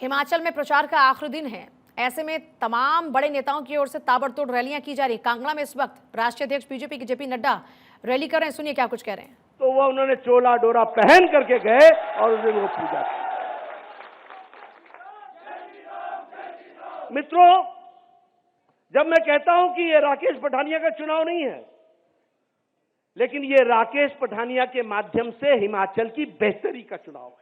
हिमाचल में प्रचार का आखिरी दिन है। ऐसे में तमाम बड़े नेताओं की ओर से ताबड़तोड़ रैलियां की जा रही। कांगड़ा में इस वक्त राष्ट्रीय अध्यक्ष बीजेपी के जेपी नड्डा रैली कर रहे हैं। सुनिए क्या कुछ कह रहे हैं। तो वो उन्होंने चोला डोरा पहन करके गए और उस दिन वो पूजा की। मित्रों, जब मैं कहता हूं कि ये राकेश पठानिया का चुनाव नहीं है, लेकिन ये राकेश पठानिया के माध्यम से हिमाचल की बेहतरी का चुनाव है।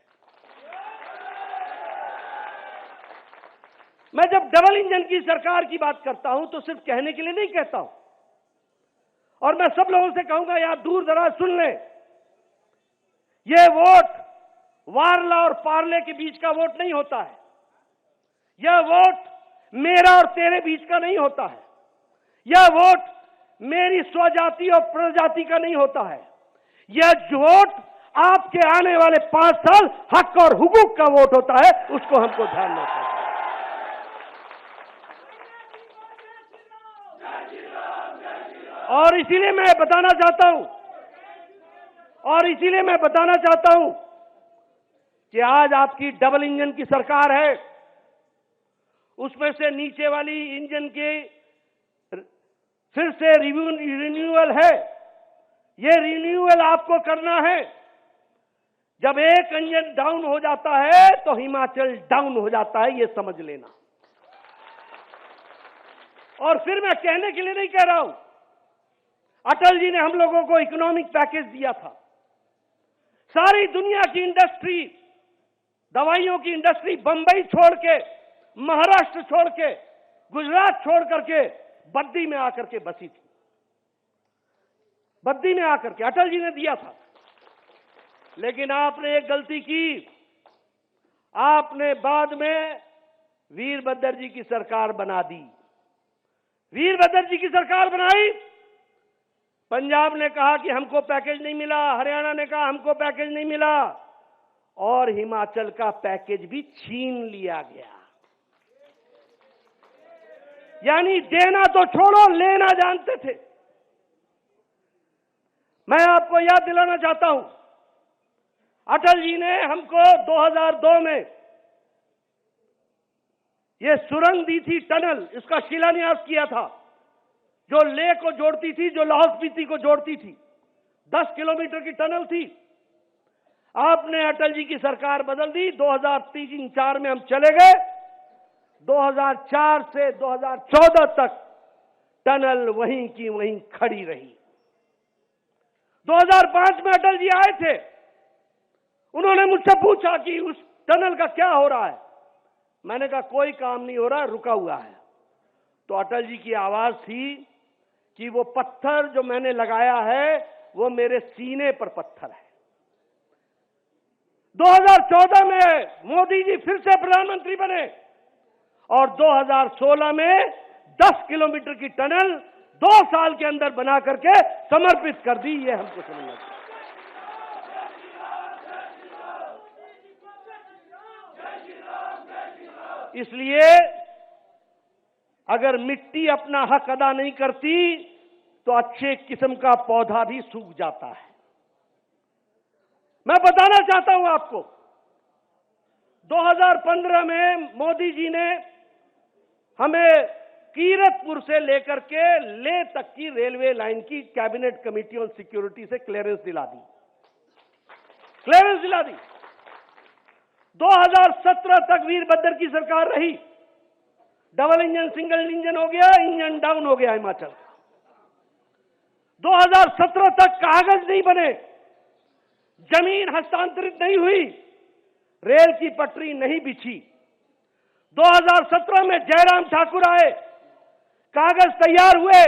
मैं जब डबल इंजन की सरकार की बात करता हूं तो सिर्फ कहने के लिए नहीं कहता हूं, और मैं सब लोगों से कहूंगा यार दूर दराज सुन लें, यह वोट वारला और पार्ले के बीच का वोट नहीं होता है। यह वोट मेरा और तेरे बीच का नहीं होता है। यह वोट मेरी स्वजाति और प्रजाति का नहीं होता है। यह वोट आपके आने वाले 5 साल हक और हुकूक का वोट होता है। उसको हमको ध्यान में रखना है। और इसीलिए मैं बताना चाहता हूं कि आज आपकी डबल इंजन की सरकार है। उसमें से नीचे वाली इंजन के फिर से रिन्यूअल है। ये रिन्यूअल आपको करना है। जब एक इंजन डाउन हो जाता है तो हिमाचल डाउन हो जाता है, ये समझ लेना। और फिर मैं कहने के लिए नहीं कह रहा हूं, अटल जी ने हम लोगों को इकोनॉमिक पैकेज दिया था। सारी दुनिया की इंडस्ट्री, दवाइयों की इंडस्ट्री बंबई छोड़ के, महाराष्ट्र छोड़ के, गुजरात छोड़ करके बद्दी में आकर के बसी थी। बद्दी में आकर के अटल जी ने दिया था। लेकिन आपने एक गलती की, आपने बाद में वीरभद्र जी की सरकार बना दी। वीरभद्र जी की सरकार बनाई, पंजाब ने कहा कि हमको पैकेज नहीं मिला, हरियाणा ने कहा हमको पैकेज नहीं मिला, और हिमाचल का पैकेज भी छीन लिया गया। यानी देना तो छोड़ो, लेना जानते थे। मैं आपको याद दिलाना चाहता हूं, अटल जी ने हमको 2002 में यह सुरंग दी थी, टनल, इसका शिलान्यास किया था, जो लेह को जोड़ती थी, जो लाहौल स्पीति को जोड़ती थी। 10 किलोमीटर की टनल थी। आपने अटल जी की सरकार बदल दी। 2003-4 में हम चले गए। 2004 से 2014 तक टनल वहीं की वहीं खड़ी रही। 2005 में अटल जी आए थे। उन्होंने मुझसे पूछा कि उस टनल का क्या हो रहा है। मैंने कहा कोई काम नहीं हो रहा, रुका हुआ है। तो अटल जी की आवाज थी कि वो पत्थर जो मैंने लगाया है वो मेरे सीने पर पत्थर है। 2014 में मोदी जी फिर से प्रधानमंत्री बने और 2016 में 10 किलोमीटर की टनल 2 साल के अंदर बना करके समर्पित कर दी। ये हमको समझना चाहिए। इसलिए अगर मिट्टी अपना हक अदा नहीं करती तो अच्छे किस्म का पौधा भी सूख जाता है। मैं बताना चाहता हूं आपको, 2015 में मोदी जी ने हमें कीरतपुर से लेकर के लेह तक की रेलवे लाइन की कैबिनेट कमेटी ऑन सिक्योरिटी से क्लियरेंस दिला दी। 2017 तक वीरभद्र की सरकार रही। डबल इंजन सिंगल इंजन हो गया, इंजन डाउन हो गया हिमाचल का। 2017 तक कागज नहीं बने, जमीन हस्तांतरित नहीं हुई, रेल की पटरी नहीं बिछी। 2017 में जयराम ठाकुर आए, कागज तैयार हुए,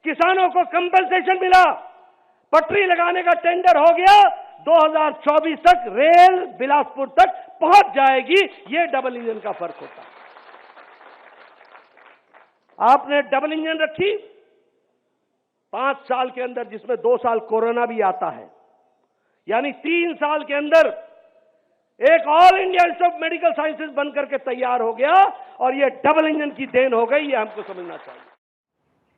किसानों को कंपनसेशन मिला, पटरी लगाने का टेंडर हो गया। 2024 तक रेल बिलासपुर तक पहुंच जाएगी। यह डबल इंजन का फर्क होता है। आपने डबल इंजन रखी 5 साल के अंदर, जिसमें 2 साल कोरोना भी आता है, यानी 3 साल के अंदर एक all India institute of medical sciences बनकर के तैयार हो गया। और यह डबल इंजन की देन हो गई, यह हमको समझना चाहिए।